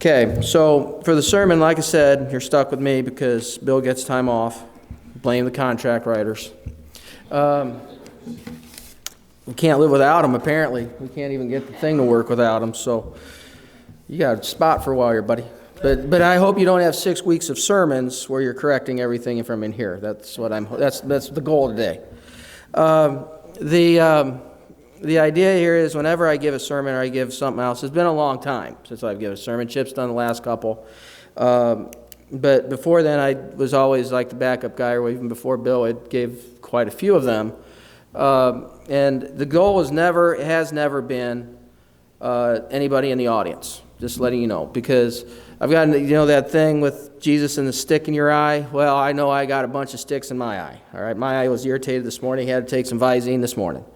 Okay, so for the sermon, like I said, you're stuck with me because Bill gets time off. Blame the contract writers. We can't live without them, apparently. We can't even get the thing to work without them, so you got a spot for a while here, buddy. But I hope you don't have 6 weeks of sermons where you're correcting everything from in here. That's the goal today. The idea here is whenever I give a sermon or I give something else, it's been a long time since I've given a sermon. Chip's done the last couple. But before then, I was always like the backup guy, or even before Bill, I gave quite a few of them. And the goal has never been anybody in the audience, just letting you know. Because I've got, that thing with Jesus and the stick in your eye. Well, I know I got a bunch of sticks in my eye. All right, my eye was irritated this morning. I had to take some Visine this morning.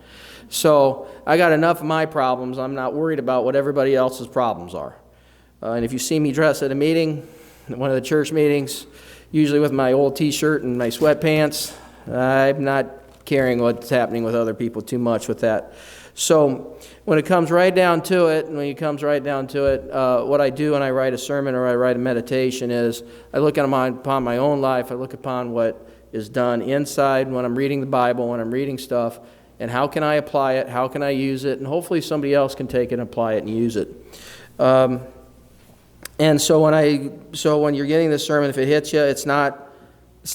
So I got enough of my problems. I'm not worried about what everybody else's problems are. And if you see me dressed at a meeting, one of the church meetings, usually with my old T-shirt and my sweatpants, I'm not caring what's happening with other people too much with that. So when it comes right down to it, what I do when I write a sermon or I write a meditation is I look upon my own life. I look upon what is done inside when I'm reading the Bible, when I'm reading stuff, and how can I apply it, how can I use it, and hopefully somebody else can take it and apply it and use it. And so when you're getting this sermon, if it hits you, it's not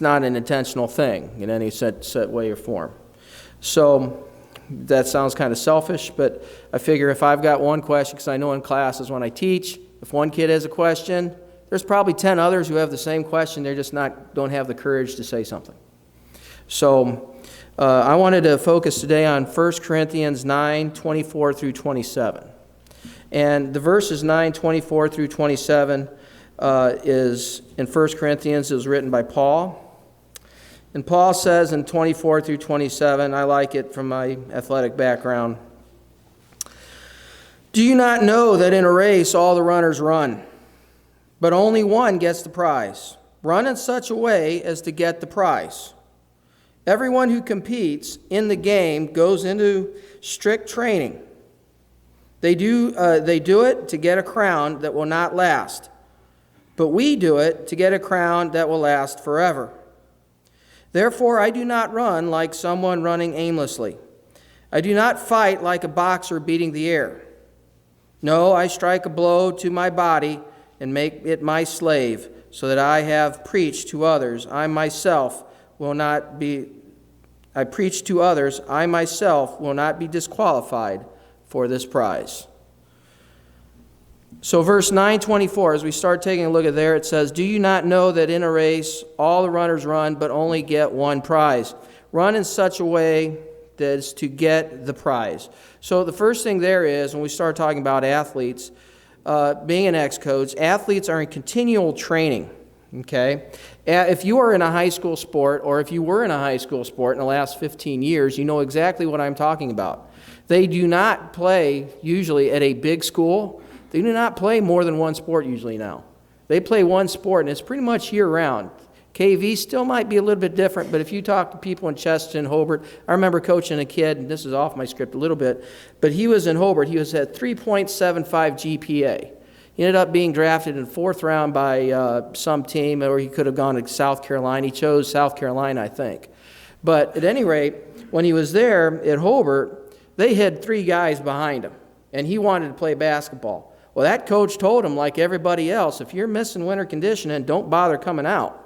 an intentional thing in any set way or form. So that sounds kind of selfish, but I figure if I've got one question, because I know in classes when I teach, if one kid has a question, there's probably 10 others who have the same question. They're just don't have the courage to say something. So I wanted to focus today on 1 Corinthians 9:24 through 27. And the verses 9:24 through 27 is in 1 Corinthians. It was written by Paul. And Paul says in 24 through 27, I like it from my athletic background. Do you not know that in a race all the runners run, but only one gets the prize? Run in such a way as to get the prize. Everyone who competes in the game goes into strict training. They do it to get a crown that will not last, but we do it to get a crown that will last forever. Therefore, I do not run like someone running aimlessly. I do not fight like a boxer beating the air. No, I strike a blow to my body and make it my slave, so that I have preached to others. I myself will not be disqualified for this prize. So verse 9:24, as we start taking a look at there, it says, do you not know that in a race all the runners run, but only get one prize? Run in such a way that is to get the prize. So the first thing there is, when we start talking about athletes, being an ex-coach, athletes are in continual training. Okay? If you are in a high school sport, or if you were in a high school sport in the last 15 years, you know exactly what I'm talking about. They do not play usually at a big school. They do not play more than one sport usually now. They play one sport, and it's pretty much year-round. KV still might be a little bit different, but if you talk to people in Cheston, Hobart, I remember coaching a kid, and this is off my script a little bit, but he was in Hobart. He was at 3.75 GPA. He ended up being drafted in the 4th round by some team, or he could have gone to South Carolina. He chose South Carolina, I think. But at any rate, when he was there at Hobart, they had 3 guys behind him, and he wanted to play basketball. Well, that coach told him, like everybody else, if you're missing winter conditioning, don't bother coming out.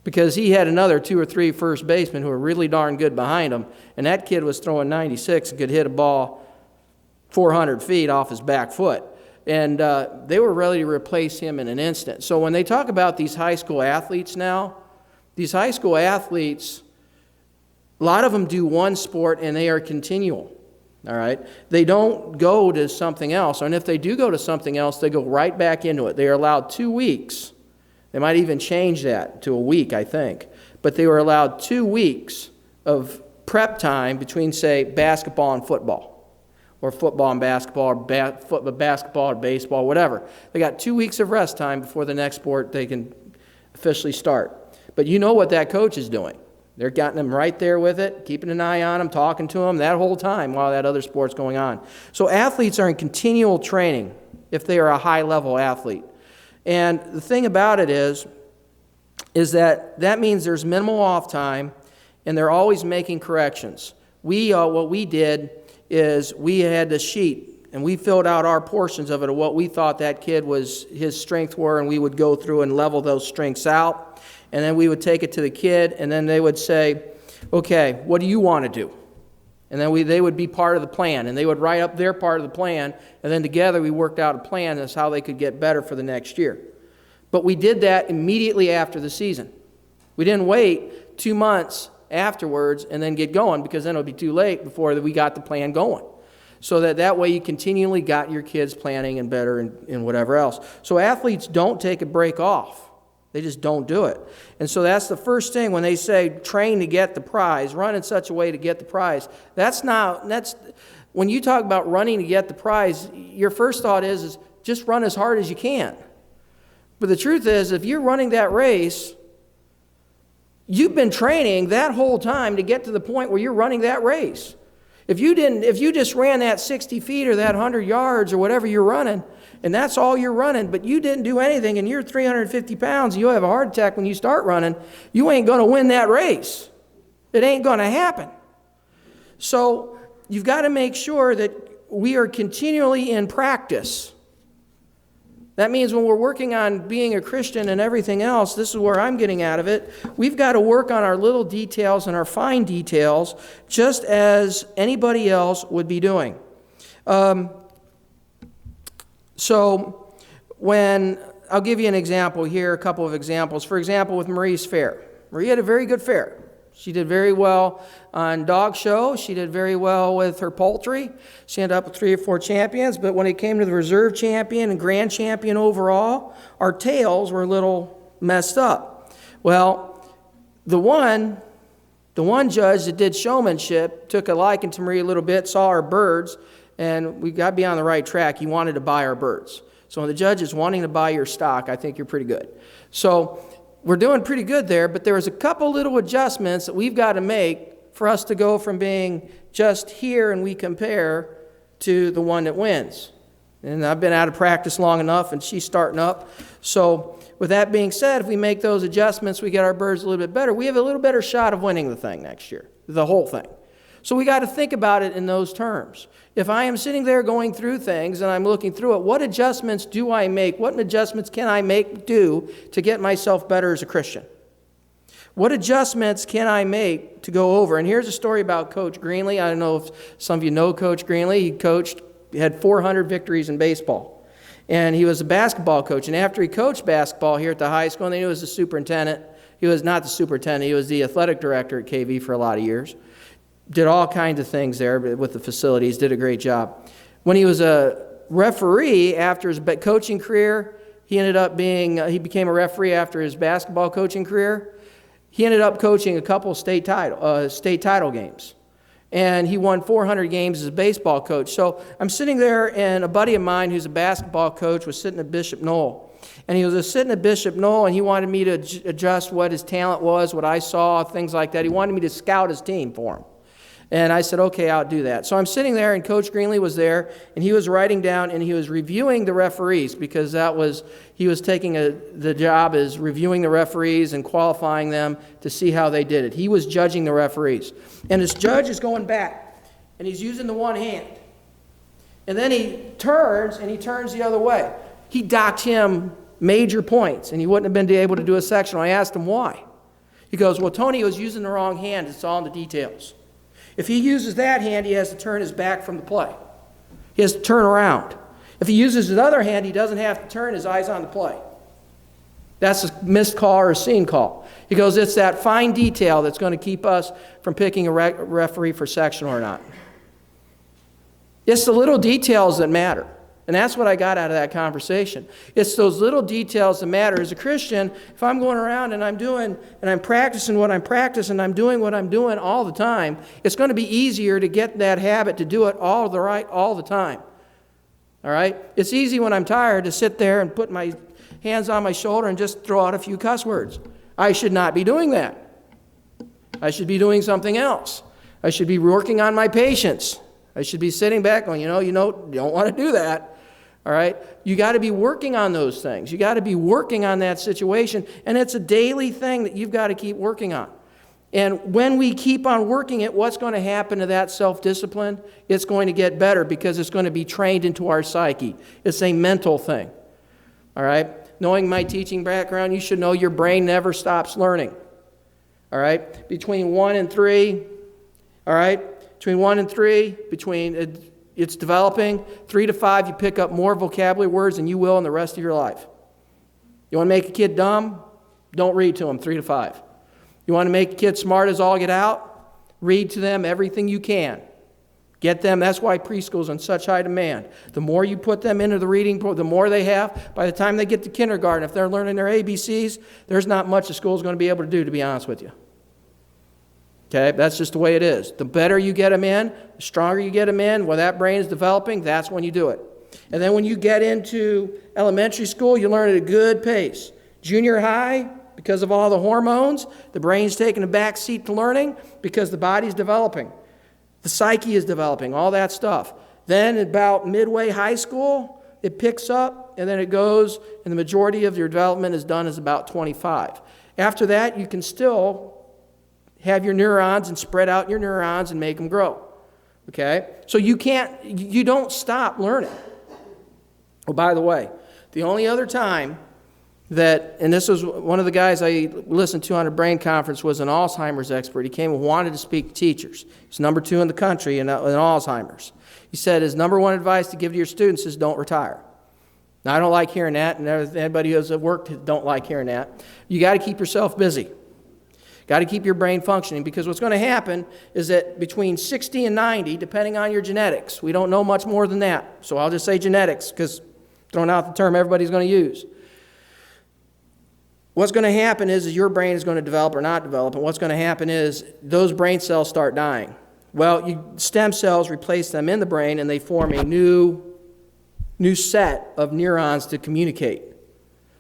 Because he had another 2 or 3 first basemen who were really darn good behind him, and that kid was throwing 96 and could hit a ball 400 feet off his back foot. And they were ready to replace him in an instant. So when they talk about these high school athletes now, these high school athletes, a lot of them do one sport and they are continual. All right? They don't go to something else. And if they do go to something else, they go right back into it. They are allowed 2 weeks. They might even change that to a week, I think. But they were allowed 2 weeks of prep time between, say, basketball and football, or football and basketball, or basketball and baseball, whatever. They got 2 weeks of rest time before the next sport they can officially start. But you know what that coach is doing. They're getting them right there with it, keeping an eye on them, talking to them that whole time while that other sport's going on. So athletes are in continual training. if they are a high-level athlete. And the thing about it is that means there's minimal off time, and they're always making corrections. What we did is we had the sheet, and we filled out our portions of it of what we thought that kid his strengths were, and we would go through and level those strengths out, and then we would take it to the kid, and then they would say, okay, what do you want to do? And then they would be part of the plan, and they would write up their part of the plan, and then together we worked out a plan as how they could get better for the next year. But we did that immediately after the season. We didn't wait 2 months afterwards and then get going, because then it would be too late before we got the plan going. So that way you continually got your kids planning and better and whatever else. So athletes don't take a break off. They just don't do it. And so that's the first thing when they say train to get the prize, run in such a way to get the prize. When you talk about running to get the prize, your first thought is just run as hard as you can. But the truth is, if you're running that race, you've been training that whole time to get to the point where you're running that race. If you just ran that 60 feet or that 100 yards or whatever you're running, and that's all you're running, but you didn't do anything, and you're 350 pounds, and you'll have a heart attack when you start running, you ain't going to win that race. It ain't going to happen. So you've got to make sure that we are continually in practice. That means when we're working on being a Christian and everything else, this is where I'm getting out of it, we've got to work on our little details and our fine details just as anybody else would be doing. So I'll give you an example here, a couple of examples. For example, with Marie's fair. Marie had a very good fair. She did very well on dog show. She did very well with her poultry. She ended up with 3 or 4 champions. But when it came to the reserve champion and grand champion overall, our tails were a little messed up. Well, the one judge that did showmanship took a liking to Marie a little bit, saw our birds, and we got to be on the right track. He wanted to buy our birds. So when the judge is wanting to buy your stock, I think you're pretty good. So we're doing pretty good there, but there was a couple little adjustments that we've got to make for us to go from being just here and we compare to the one that wins. And I've been out of practice long enough, and she's starting up. So with that being said, if we make those adjustments, we get our birds a little bit better, we have a little better shot of winning the thing next year, the whole thing. So we got to think about it in those terms. If I am sitting there going through things and I'm looking through it, what adjustments do I make? What adjustments can I do to get myself better as a Christian? What adjustments can I make to go over? And here's a story about Coach Greenlee. I don't know if some of you know Coach Greenlee. He had 400 victories in baseball. And he was a basketball coach. And after he coached basketball here at the high school, and they knew he was the superintendent. He was not the superintendent. He was the athletic director at KV for a lot of years. Did all kinds of things there with the facilities, did a great job. When he was a referee after his coaching career, he became a referee after his basketball coaching career. He ended up coaching a couple state title games. And he won 400 games as a baseball coach. So I'm sitting there, and a buddy of mine who's a basketball coach was sitting at Bishop Knoll. And he was sitting at Bishop Knoll, and he wanted me to adjust what his talent was, what I saw, things like that. He wanted me to scout his team for him. And I said, okay, I'll do that. So I'm sitting there, and Coach Greenlee was there, and he was writing down, and he was reviewing the referees, because he was taking the job as reviewing the referees and qualifying them to see how they did it. He was judging the referees. And this judge is going back, and he's using the one hand. And then he turns the other way. He docked him major points, and he wouldn't have been able to do a sectional. I asked him why. He goes, well, Tony was using the wrong hand. It's all in the details. If he uses that hand, he has to turn his back from the play. He has to turn around. If he uses his other hand, he doesn't have to turn his eyes on the play. That's a missed call or a seen call. He goes, it's that fine detail that's going to keep us from picking a referee for sectional or not. It's the little details that matter. And that's what I got out of that conversation. It's those little details that matter. As a Christian, if I'm going around and I'm practicing what I'm practicing, and I'm doing what I'm doing all the time, it's going to be easier to get that habit to do it all the time. All right? It's easy when I'm tired to sit there and put my hands on my shoulder and just throw out a few cuss words. I should not be doing that. I should be doing something else. I should be working on my patience. I should be sitting back going, you don't want to do that. All right? You got to be working on those things. You got to be working on that situation, and it's a daily thing that you've got to keep working on. And when we keep on working it, what's going to happen to that self-discipline? It's going to get better because it's going to be trained into our psyche. It's a mental thing. All right? Knowing my teaching background, you should know your brain never stops learning. All right? Between 1 and 3, all right? Between 1 and 3, it's developing. 3 to 5, you pick up more vocabulary words than you will in the rest of your life. You want to make a kid dumb? Don't read to them 3 to 5. You want to make a kid smart as all get out? Read to them everything you can. Get them. That's why preschool is in such high demand. The more you put them into the reading, the more they have. By the time they get to kindergarten, if they're learning their ABCs, there's not much the school is going to be able to do, to be honest with you. Okay, that's just the way it is. The better you get them in, the stronger you get them in, when that brain is developing, that's when you do it. And then when you get into elementary school, you learn at a good pace. Junior high, because of all the hormones, the brain's taking a back seat to learning because the body's developing. The psyche is developing, all that stuff. Then about midway high school, it picks up, and then it goes, and the majority of your development is done as about 25. After that, you can still have your neurons and spread out your neurons and make them grow. Okay? So you don't stop learning. Oh, by the way, the only other time that, and this was one of the guys I listened to on a brain conference, was an Alzheimer's expert. He came and wanted to speak to teachers. He's number 2 in the country in Alzheimer's. He said his number 1 advice to give to your students is don't retire. Now, I don't like hearing that, and anybody who has worked don't like hearing that. You got to keep yourself busy. Got to keep your brain functioning, because what's going to happen is that between 60 and 90, depending on your genetics, we don't know much more than that, so I'll just say genetics, because throwing out the term everybody's going to use. What's going to happen is your brain is going to develop or not develop, and what's going to happen is those brain cells start dying. Well, stem cells replace them in the brain, and they form a new set of neurons to communicate.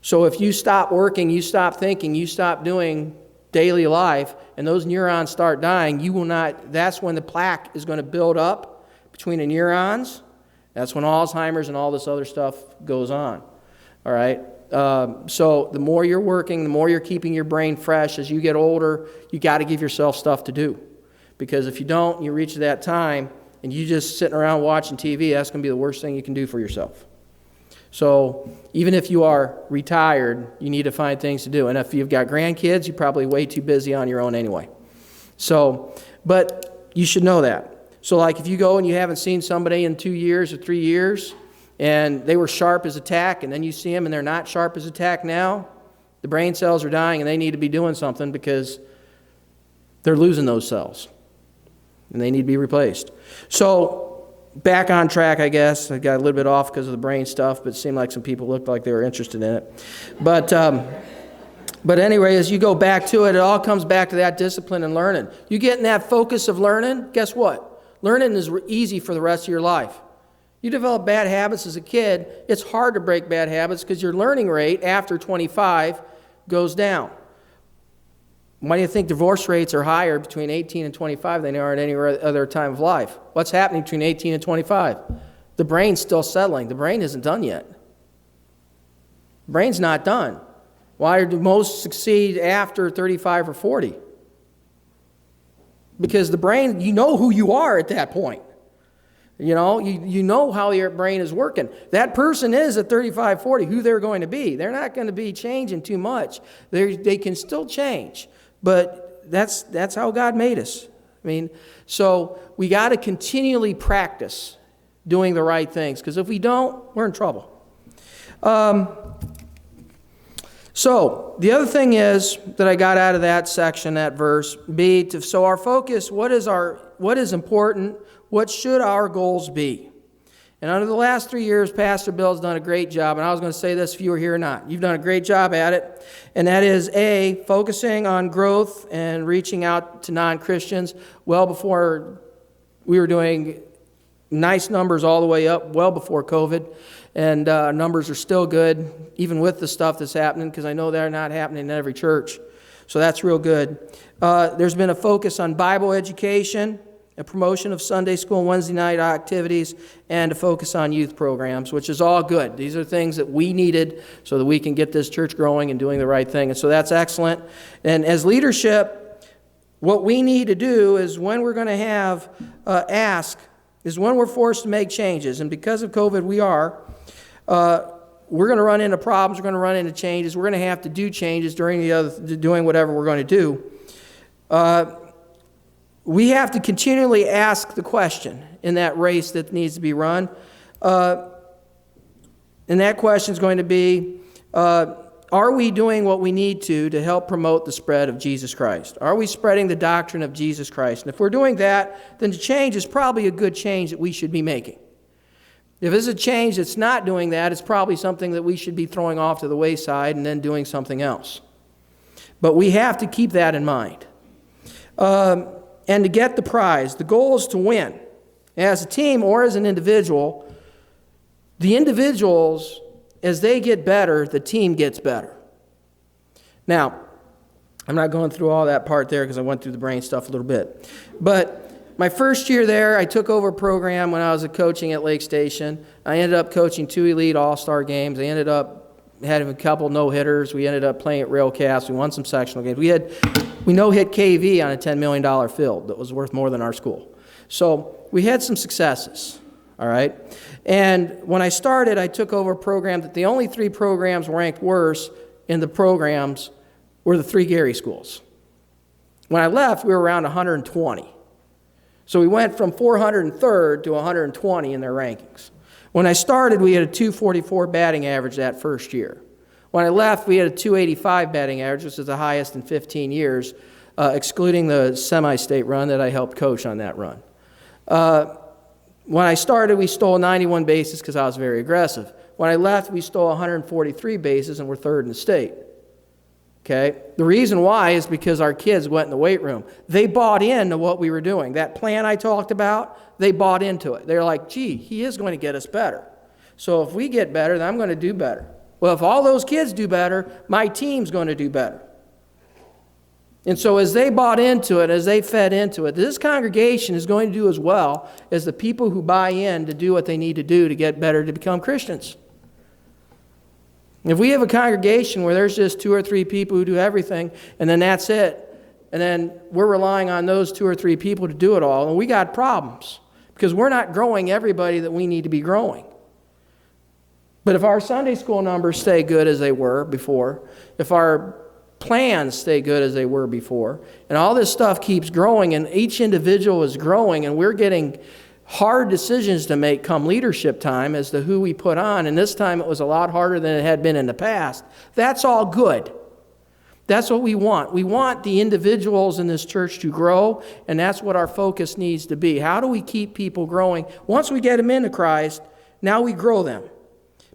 So if you stop working, you stop thinking, you stop doing daily life, and those neurons start dying, that's when the plaque is going to build up between the neurons. That's when Alzheimer's and all this other stuff goes on. All right? So the more you're working, the more you're keeping your brain fresh. As you get older, you got to give yourself stuff to do. Because if you don't, you reach that time, and you just sitting around watching TV, that's going to be the worst thing you can do for yourself. So even if you are retired, you need to find things to do. And if you've got grandkids, you're probably way too busy on your own anyway. So, but you should know that. So like if you go and you haven't seen somebody in 2 years or 3 years, and they were sharp as a tack, and then you see them and they're not sharp as a tack now, the brain cells are dying, and they need to be doing something because they're losing those cells. And they need to be replaced. So back on track, I guess. I got a little bit off because of the brain stuff, but it seemed like some people looked like they were interested in it. But anyway, as you go back to it, it all comes back to that discipline and learning. You get in that focus of learning, guess what? Learning is easy for the rest of your life. You develop bad habits as a kid, it's hard to break bad habits because your learning rate after 25 goes down. Why do you think divorce rates are higher between 18 and 25 than they are at any other time of life? What's happening between 18 and 25? The brain's still settling. The brain isn't done yet. The brain's not done. Why do most succeed after 35 or 40? Because the brain, you know who you are at that point. You know how your brain is working. That person is at 35, 40, who they're going to be. They're not going to be changing too much. They can still change, but that's how God made us. So we got to continually practice doing the right things, because if we don't, we're in trouble. So the other thing is that I got out of that section, that verse, so our focus, what is important? What should our goals be? And under the last 3 years, Pastor Bill's done a great job, and I was going to say this if you were here or not. You've done a great job at it, and that is, A, focusing on growth and reaching out to non-Christians well before we were doing nice numbers all the way up, well before COVID, and numbers are still good, even with the stuff that's happening, because I know they're not happening in every church. So that's real good. There's been a focus on Bible education. a promotion of Sunday school and Wednesday night activities, and a focus on youth programs, which is all good. These are things that we needed so that we can get this church growing and doing the right thing. And so that's excellent. And as leadership, what we need to do is when we're going to have is when we're forced to make changes. And because of COVID, we're going to run into problems. We're going to run into changes. We're going to have to do changes doing whatever we're going to do. We have to continually ask the question in that race that needs to be run. And that question is going to be, are we doing what we need to help promote the spread of Jesus Christ? Are we spreading the doctrine of Jesus Christ? And if we're doing that, then the change is probably a good change that we should be making. If it's a change that's not doing that, it's probably something that we should be throwing off to the wayside and then doing something else. But we have to keep that in mind. And to get the prize, the goal is to win. As a team or as an individual, the individuals, as they get better, the team gets better. Now, I'm not going through all that part there because I went through the brain stuff a little bit. But my first year there, I took over a program when I was coaching at Lake Station. I ended up coaching 2 elite all-star games. I ended up having a couple no-hitters. We ended up playing at Railcast. We won some sectional games. We no-hit KV on a $10 million field that was worth more than our school. So we had some successes, all right? And when I started, I took over a program that the only 3 programs ranked worse in the programs were the 3 Gary schools. When I left, we were around 120. So we went from 403rd to 120 in their rankings. When I started, we had a 244 batting average that first year. When I left, we had a 285 batting average, which is the highest in 15 years, excluding the semi-state run that I helped coach on that run. When I started, we stole 91 bases because I was very aggressive. When I left, we stole 143 bases and were 3rd in the state. Okay? The reason why is because our kids went in the weight room. They bought into what we were doing. That plan I talked about, they bought into it. They're like, gee, he is going to get us better. So if we get better, then I'm going to do better. Well, if all those kids do better, my team's going to do better. And so as they bought into it, as they fed into it, this congregation is going to do as well as the people who buy in to do what they need to do to get better, to become Christians. If we have a congregation where there's just 2 or 3 people who do everything, and then that's it, and then we're relying on those 2 or 3 people to do it all, and we got problems because we're not growing everybody that we need to be growing. But if our Sunday school numbers stay good as they were before, if our plans stay good as they were before, and all this stuff keeps growing, and each individual is growing, and we're getting hard decisions to make come leadership time as to who we put on, and this time it was a lot harder than it had been in the past. That's all good. That's what we want. We want the individuals in this church to grow, and that's what our focus needs to be. How do we keep people growing? Once we get them into Christ, now we grow them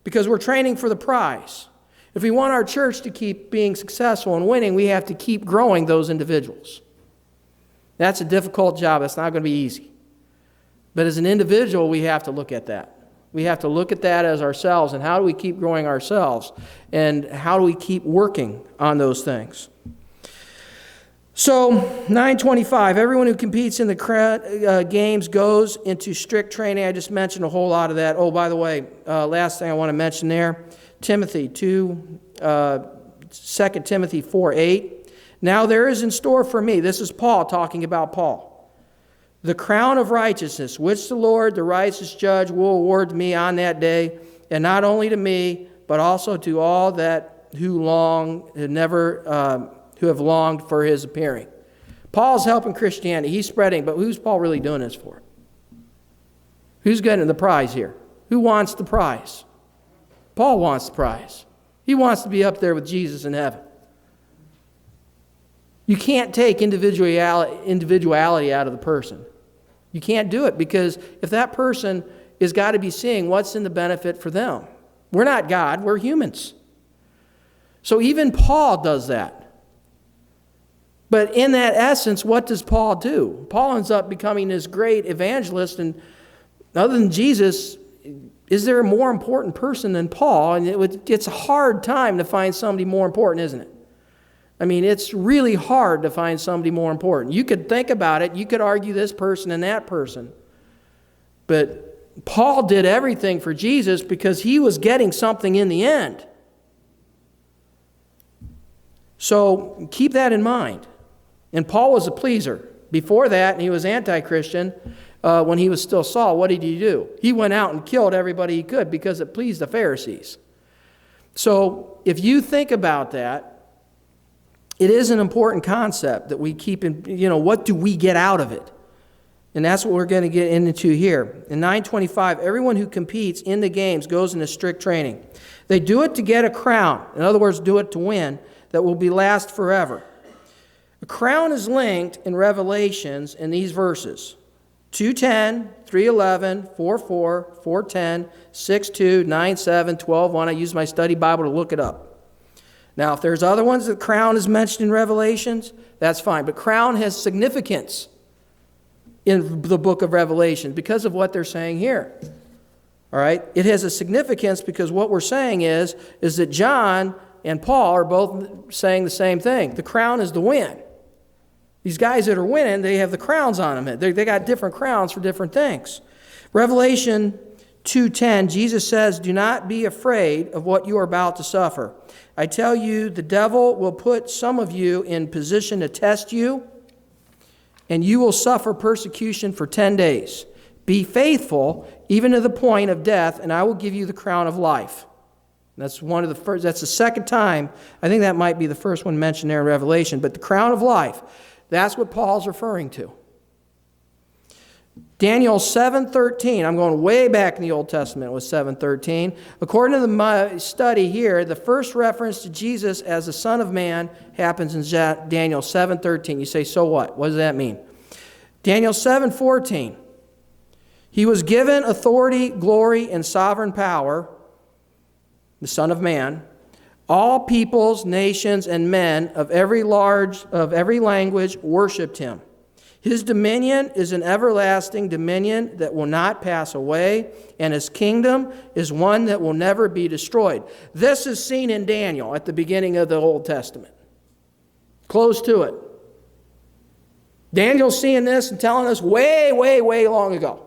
because we're training for the prize. If we want our church to keep being successful and winning, we have to keep growing those individuals. That's a difficult job. It's not going to be easy. But as an individual, we have to look at that. We have to look at that as ourselves, and how do we keep growing ourselves, and how do we keep working on those things. So, 925, everyone who competes in the games goes into strict training. I just mentioned a whole lot of that. Oh, by the way, last thing I want to mention there, Timothy 2 Timothy 4:8. Now there is in store for me, this is Paul talking about Paul, the crown of righteousness, which the Lord, the righteous judge, will award to me on that day, and not only to me, but also to all that who have longed for his appearing. Paul's helping Christianity. He's spreading, but who's Paul really doing this for? Who's getting the prize here? Who wants the prize? Paul wants the prize. He wants to be up there with Jesus in heaven. You can't take individuality out of the person. You can't do it, because if that person has got to be seeing what's in the benefit for them. We're not God, we're humans. So even Paul does that. But in that essence, what does Paul do? Paul ends up becoming this great evangelist, and other than Jesus, is there a more important person than Paul? And it's a hard time to find somebody more important, isn't it? I mean, it's really hard to find somebody more important. You could think about it. You could argue this person and that person. But Paul did everything for Jesus because he was getting something in the end. So keep that in mind. And Paul was a pleaser. Before that, he was anti-Christian when he was still Saul. What did he do? He went out and killed everybody he could because it pleased the Pharisees. So if you think about that, it is an important concept that we keep in, what do we get out of it? And that's what we're going to get into here. In 9:25, everyone who competes in the games goes into strict training. They do it to get a crown. In other words, do it to win, that will be last forever. A crown is linked in Revelations in these verses. 2:10, 3:11, 4:4, 4:10, 6:2, 9:7, 12:1. I used my study Bible to look it up. Now, if there's other ones that crown is mentioned in Revelations, that's fine. But crown has significance in the book of Revelation because of what they're saying here. All right? It has a significance because what we're saying is that John and Paul are both saying the same thing. The crown is the win. These guys that are winning, they have the crowns on them. They got different crowns for different things. Revelation 2:10, Jesus says, "Do not be afraid of what you are about to suffer. I tell you, the devil will put some of you in position to test you, and you will suffer persecution for 10 days. Be faithful, even to the point of death, and I will give you the crown of life." That's that's the second time. I think that might be the first one mentioned there in Revelation. But the crown of life, that's what Paul's referring to. Daniel 7:13, I'm going way back in the Old Testament with 7:13. According to my study here, the first reference to Jesus as the Son of Man happens in Daniel 7:13. You say, so what? What does that mean? Daniel 7:14, he was given authority, glory, and sovereign power, the Son of Man. All peoples, nations, and men of every language worshipped him. His dominion is an everlasting dominion that will not pass away, and his kingdom is one that will never be destroyed. This is seen in Daniel at the beginning of the Old Testament. Close to it. Daniel's seeing this and telling us way, way, way long ago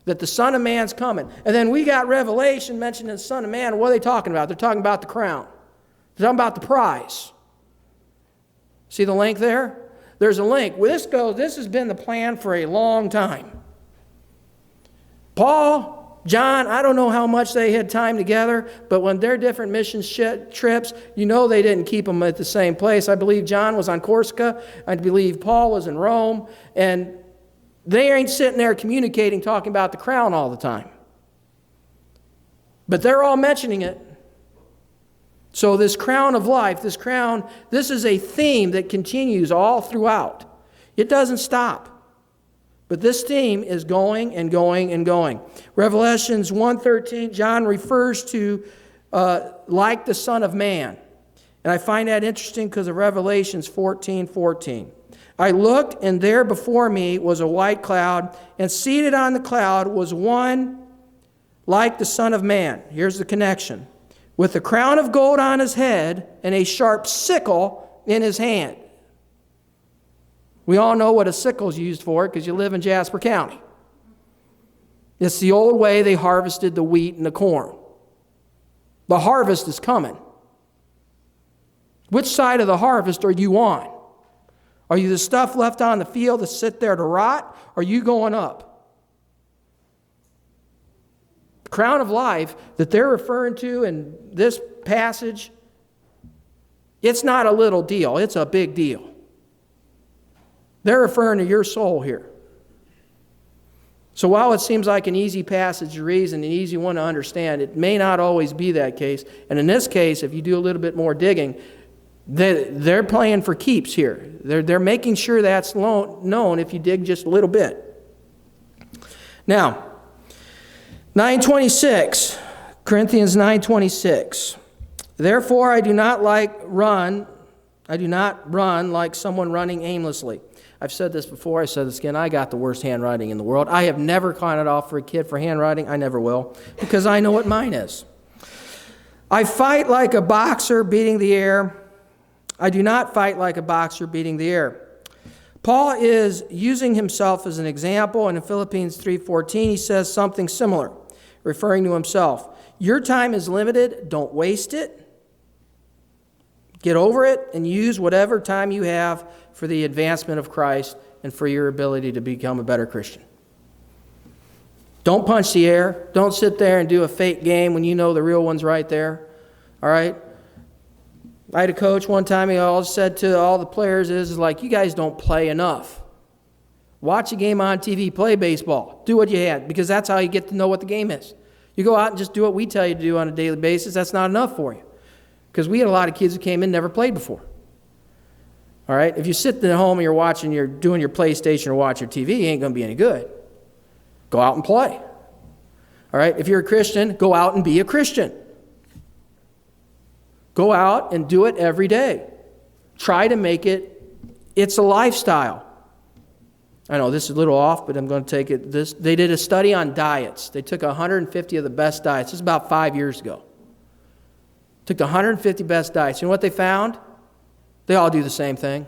that the Son of Man's coming. And then we got Revelation mentioning the Son of Man. What are they talking about? They're talking about the crown. They're talking about the prize. See the link there? There's a link. This has been the plan for a long time. Paul, John, I don't know how much they had time together, but when their different mission trips, they didn't keep them at the same place. I believe John was on Corsica. I believe Paul was in Rome. And they ain't sitting there communicating, talking about the crown all the time. But they're all mentioning it. So this crown of life, this is a theme that continues all throughout. It doesn't stop. But this theme is going and going and going. Revelations 1:13, John refers to like the Son of Man. And I find that interesting because of Revelations 14:14. I looked, and there before me was a white cloud, and seated on the cloud was one like the Son of Man. Here's the connection. With a crown of gold on his head and a sharp sickle in his hand. We all know what a sickle is used for because you live in Jasper County. It's the old way they harvested the wheat and the corn. The harvest is coming. Which side of the harvest are you on? Are you the stuff left on the field to sit there to rot? Or are you going up? Crown of life that they're referring to in this passage, it's not a little deal, it's a big deal. They're referring to your soul here. So while it seems like an easy passage to read and an easy one to understand, it may not always be that case. And in this case, if you do a little bit more digging, they're playing for keeps here. They're making sure that's known if you dig just a little bit. Now, 9:26, Corinthians 9:26. Therefore I do not run like someone running aimlessly. I've said this before, I said this again, I got the worst handwriting in the world. I have never counted off for a kid for handwriting, I never will, because I know what mine is. I fight like a boxer beating the air. I do not fight like a boxer beating the air. Paul is using himself as an example, and in Philippians 3:14 he says something similar, referring to himself. Your time is limited. Don't waste it. Get over it and use whatever time you have for the advancement of Christ and for your ability to become a better Christian. Don't punch the air. Don't sit there and do a fake game when you know the real one's right there. All right? I had a coach one time, he always said to all the players is like, you guys don't play enough. Watch a game on TV, play baseball. Do what you had, because that's how you get to know what the game is. You go out and just do what we tell you to do on a daily basis, that's not enough for you. Because we had a lot of kids who came in and never played before. All right? If you sit at home and you're doing your PlayStation or watch your TV, you ain't going to be any good. Go out and play. All right? If you're a Christian, go out and be a Christian. Go out and do it every day. Try to make it's a lifestyle. I know this is a little off, but I'm going to take it. They did a study on diets. They took 150 of the best diets. This is about 5 years ago. Took the 150 best diets. You know what they found? They all do the same thing.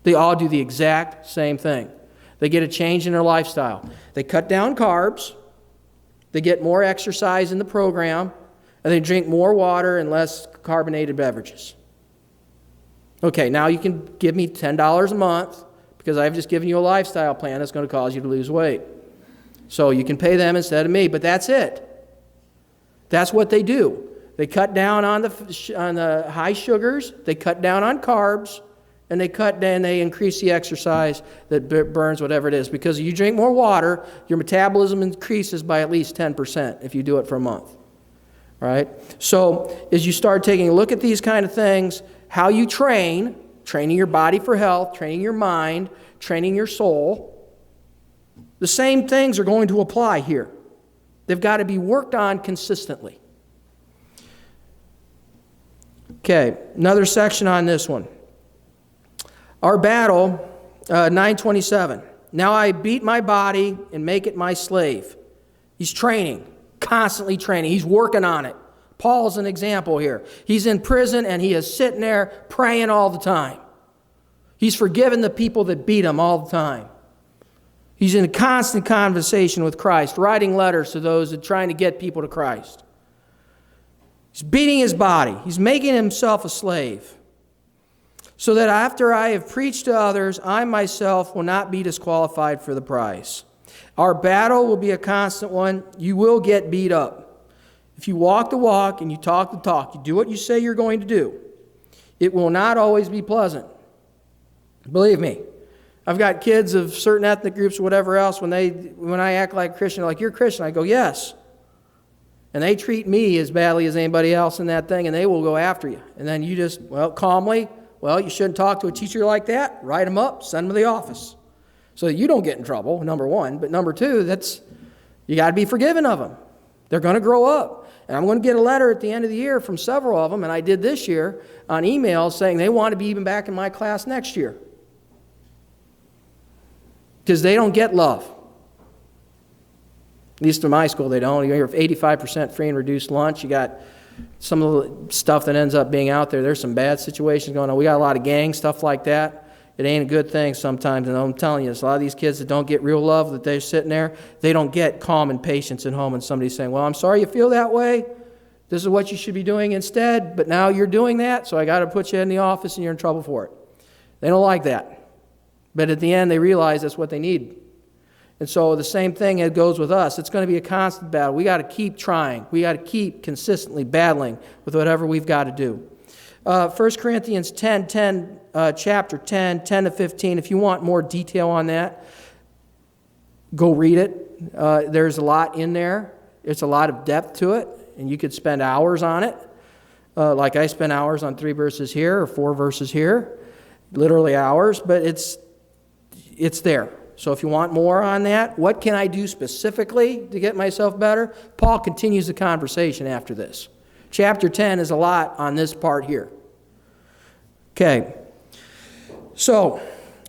They all do the exact same thing. They get a change in their lifestyle. They cut down carbs. They get more exercise in the program. And they drink more water and less carbonated beverages. Okay, now you can give me $10 a month because I've just given you a lifestyle plan that's going to cause you to lose weight. So you can pay them instead of me, but that's it. That's what they do. They cut down on the high sugars, they cut down on carbs, and they increase the exercise that burns whatever it is. Because if you drink more water, your metabolism increases by at least 10% if you do it for a month. Right? So as you start taking a look at these kind of things, how you training your body for health, training your mind, training your soul, the same things are going to apply here. They've got to be worked on consistently. Okay, another section on this one. Our battle, 9:27. Now I beat my body and make it my slave. He's training. Constantly training. He's working on it. Paul's an example here. He's in prison and he is sitting there praying all the time. He's forgiven the people that beat him all the time. He's in a constant conversation with Christ, writing letters to those that are trying to get people to Christ. He's beating his body. He's making himself a slave. So that after I have preached to others, I myself will not be disqualified for the prize. Our battle will be a constant one. You will get beat up. If you walk the walk and you talk the talk, you do what you say you're going to do, it will not always be pleasant. Believe me. I've got kids of certain ethnic groups or whatever else, when I act like a Christian, like, you're a Christian, I go, yes. And they treat me as badly as anybody else in that thing, and they will go after you. And then you just, calmly, you shouldn't talk to a teacher like that. Write them up, send them to the office. So that you don't get in trouble, number one. But number two, you got to be forgiven of them. They're going to grow up. And I'm going to get a letter at the end of the year from several of them, and I did this year, on email saying they want to be even back in my class next year. Because they don't get love. At least in my school, they don't. You have 85% free and reduced lunch. You got some of the stuff that ends up being out there. There's some bad situations going on. We got a lot of gang stuff like that. It ain't a good thing sometimes, and I'm telling you, a lot of these kids that don't get real love, that they're sitting there, they don't get calm and patience at home, and somebody's saying, well, I'm sorry you feel that way. This is what you should be doing instead, but now you're doing that, so I got to put you in the office and you're in trouble for it. They don't like that. But at the end, they realize that's what they need. And so the same thing it goes with us. It's going to be a constant battle. We got to keep trying. We got to keep consistently battling with whatever we've got to do. 1 Corinthians 10, chapter 10, 10 to 15. If you want more detail on that, go read it. There's a lot in there. It's a lot of depth to it, and you could spend hours on it. Like I spent hours on 3 verses here or 4 verses here, literally hours, but it's there. So if you want more on that, what can I do specifically to get myself better? Paul continues the conversation after this. Chapter 10 is a lot on this part here. Okay. So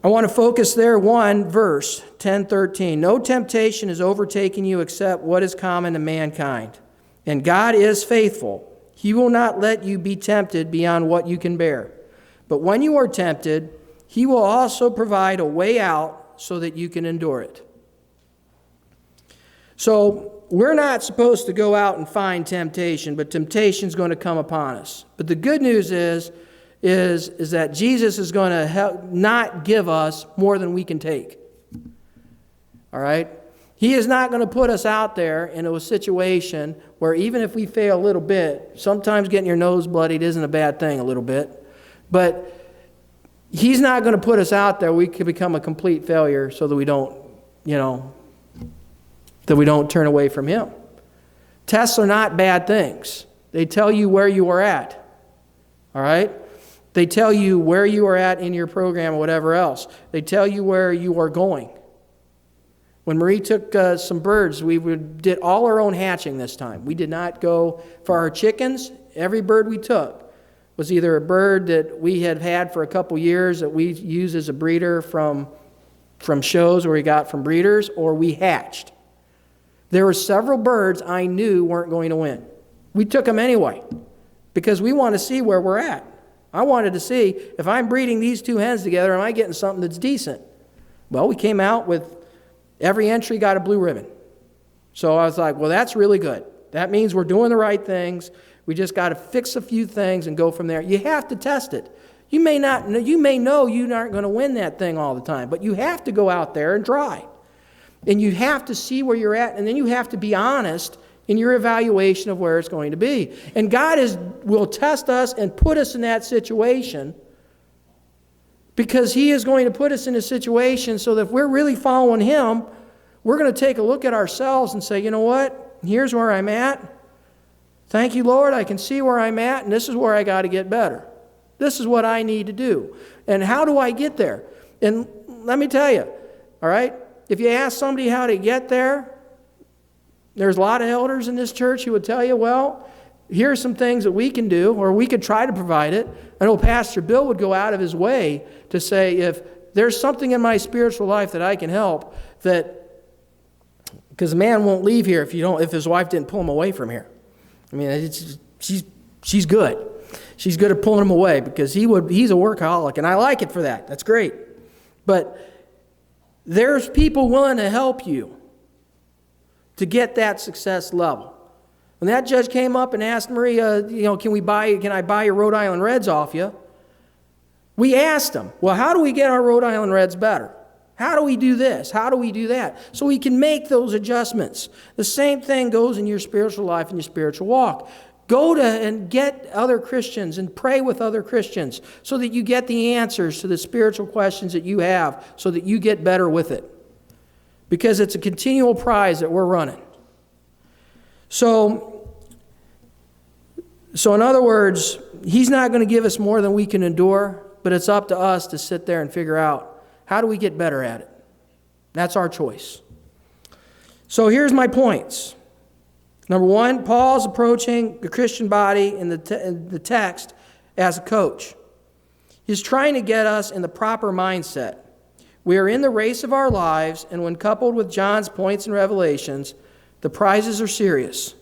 I want to focus there, 1 verse, 10:13. No temptation has overtaken you except what is common to mankind. And God is faithful. He will not let you be tempted beyond what you can bear. But when you are tempted, he will also provide a way out so that you can endure it. So we're not supposed to go out and find temptation, but temptation is going to come upon us. But the good news is that Jesus is going to not give us more than we can take. All right? He is not going to put us out there in a situation where even if we fail a little bit, sometimes getting your nose bloodied isn't a bad thing a little bit, but He's not going to put us out there we could become a complete failure so that we don't, that we don't turn away from Him. Tests are not bad things. They tell you where you are at. All right? They tell you where you are at in your program or whatever else. They tell you where you are going. When Marie took some birds, we did all our own hatching this time. We did not go for our chickens. Every bird we took was either a bird that we had for a couple years that we used as a breeder from shows where we got from breeders, or we hatched. There were several birds I knew weren't going to win. We took them anyway because we want to see where we're at. I wanted to see, if I'm breeding these two hens together, am I getting something that's decent? Well, we came out with every entry got a blue ribbon. So I was like, well, that's really good. That means we're doing the right things. We just got to fix a few things and go from there. You have to test it. You may know you aren't going to win that thing all the time, but you have to go out there and try. And you have to see where you're at, and then you have to be honest in your evaluation of where it's going to be. And God will test us and put us in that situation because He is going to put us in a situation so that if we're really following Him, we're going to take a look at ourselves and say, you know what? Here's where I'm at. Thank you, Lord. I can see where I'm at, and this is where I got to get better. This is what I need to do. And how do I get there? And let me tell you, all right, if you ask somebody how to get there, there's a lot of elders in this church who would tell you, well, here are some things that we can do, or we could try to provide it. I know Pastor Bill would go out of his way to say, if there's something in my spiritual life that I can help, because a man won't leave here if his wife didn't pull him away from here. I mean, she's good. She's good at pulling him away because he's a workaholic, and I like it for that. That's great. But there's people willing to help you to get that success level. When that judge came up and asked Maria, can I buy your Rhode Island Reds off you? We asked him, well, how do we get our Rhode Island Reds better? How do we do this? How do we do that? So we can make those adjustments. The same thing goes in your spiritual life and your spiritual walk. Go to and get other Christians and pray with other Christians so that you get the answers to the spiritual questions that you have so that you get better with it. Because it's a continual prize that we're running. So in other words, He's not going to give us more than we can endure, but it's up to us to sit there and figure out, how do we get better at it? That's our choice. So here's my points. Number one, Paul's approaching the Christian body in the text as a coach. He's trying to get us in the proper mindset. We are in the race of our lives, and when coupled with John's points and revelations, the prizes are serious.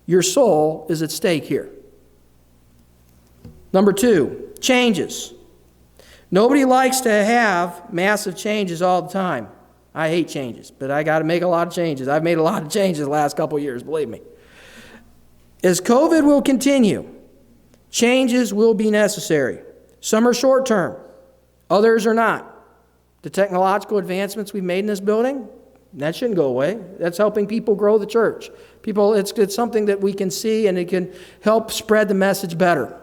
Your soul is at stake here. Number two, changes. Nobody likes to have massive changes all the time. I hate changes, but I got to make a lot of changes. I've made a lot of changes the last couple of years, believe me. As COVID will continue, changes will be necessary. Some are short-term, others are not. The technological advancements we've made in this building, that shouldn't go away. That's helping people grow the church. It's something that we can see, and it can help spread the message better.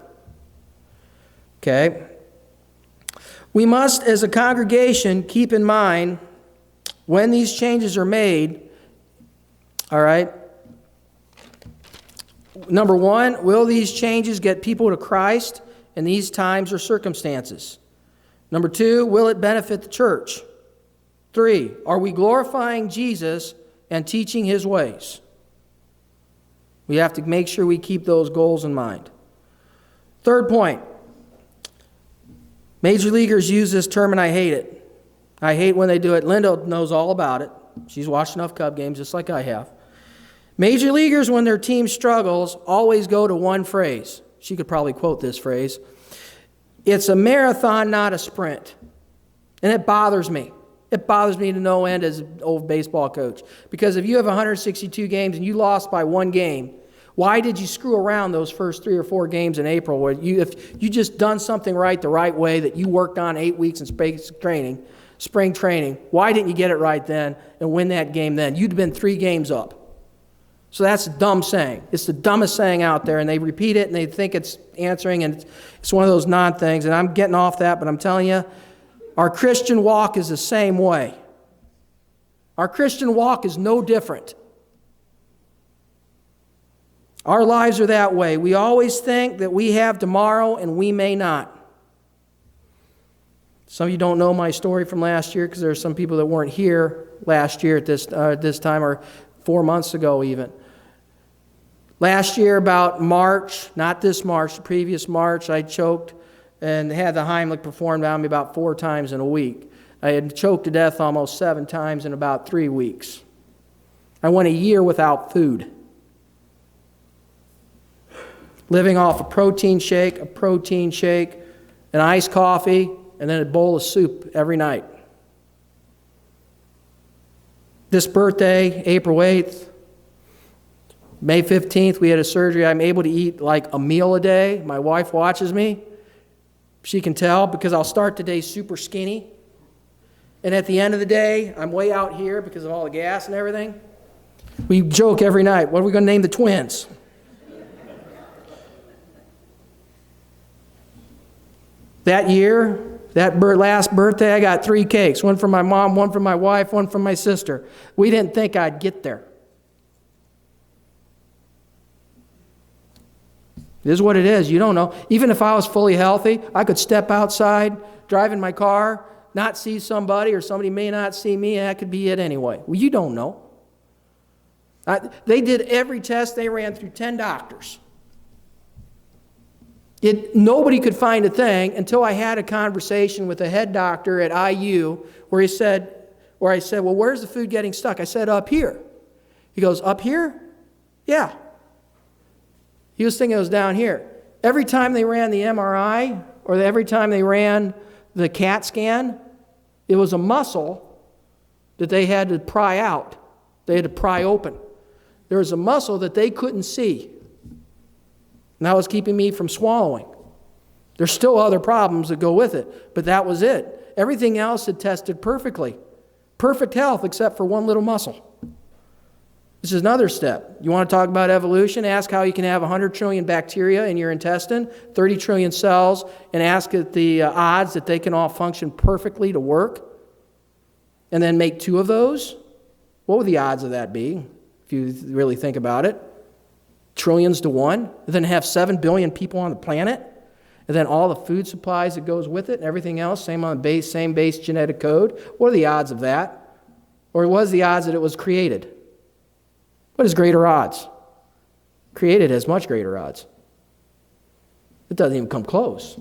Okay? We must, as a congregation, keep in mind when these changes are made, all right? Number one, will these changes get people to Christ in these times or circumstances? Number two, will it benefit the church? 3, are we glorifying Jesus and teaching His ways? We have to make sure we keep those goals in mind. Third point, major leaguers use this term, and I hate it. I hate when they do it. Linda knows all about it. She's watched enough Cub games just like I have. Major leaguers, when their team struggles, always go to one phrase. She could probably quote this phrase. It's a marathon, not a sprint. And it bothers me. It bothers me to no end as an old baseball coach. Because if you have 162 games and you lost by one game, why did you screw around those first 3 or 4 games in April? Where if you just done something right the right way that you worked on 8 weeks in spring training, why didn't you get it right then and win that game then? You'd have been 3 games up. So that's a dumb saying. It's the dumbest saying out there, and they repeat it, and they think it's answering, and it's one of those non-things, and I'm getting off that, but I'm telling you, our Christian walk is the same way. Our Christian walk is no different. Our lives are that way. We always think that we have tomorrow, and we may not. Some of you don't know my story from last year because there are some people that weren't here last year at this time, or 4 months ago even. Last year, about March, not this March, the previous March, I choked and had the Heimlich performed on me about 4 times in a week. I had choked to death almost 7 times in about 3 weeks. I went a year without food, living off a protein shake, an iced coffee, and then a bowl of soup every night. This birthday, April 8th, May 15th, we had a surgery. I'm able to eat like a meal a day. My wife watches me. She can tell because I'll start the day super skinny. And at the end of the day, I'm way out here because of all the gas and everything. We joke every night, what are we going to name the twins? That year, last birthday, I got 3 cakes. One from my mom, one from my wife, one from my sister. We didn't think I'd get there. It is what it is. You don't know. Even if I was fully healthy, I could step outside, drive in my car, not see somebody, or somebody may not see me, and that could be it anyway. Well, you don't know. They did every test. They ran through 10 doctors. Nobody could find a thing until I had a conversation with a head doctor at IU where I said, well, where's the food getting stuck? I said, up here. He goes, up here? Yeah. He was thinking it was down here. Every time they ran the MRI or every time they ran the CAT scan, it was a muscle that they had to pry out. They had to pry open. There was a muscle that they couldn't see. And that was keeping me from swallowing. There's still other problems that go with it, but that was it. Everything else had tested perfectly. Perfect health except for one little muscle. This is another step. You want to talk about evolution? Ask how you can have 100 trillion bacteria in your intestine, 30 trillion cells, and ask at the odds that they can all function perfectly to work, and then make 2 of those. What would the odds of that be, if you really think about it? Trillions to 1, and then have 7 billion people on the planet, and then all the food supplies that goes with it, and everything else, same base genetic code. What are the odds of that? Or what is the odds that it was created? What is greater odds? Created has much greater odds. It doesn't even come close.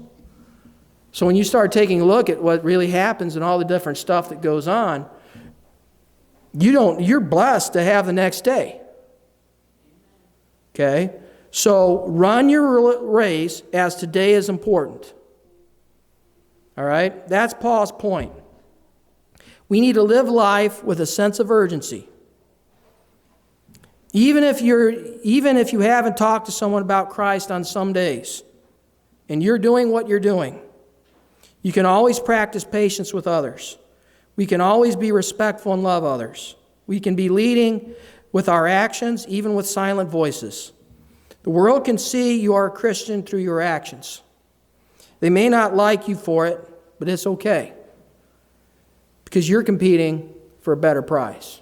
So when you start taking a look at what really happens and all the different stuff that goes on, you're blessed to have the next day. Okay? So run your race as today is important. All right? That's Paul's point. We need to live life with a sense of urgency. Even if you haven't talked to someone about Christ on some days, and you're doing what you're doing, you can always practice patience with others. We can always be respectful and love others. We can be leading with our actions, even with silent voices. The world can see you are a Christian through your actions. They may not like you for it, but it's okay, because you're competing for a better prize.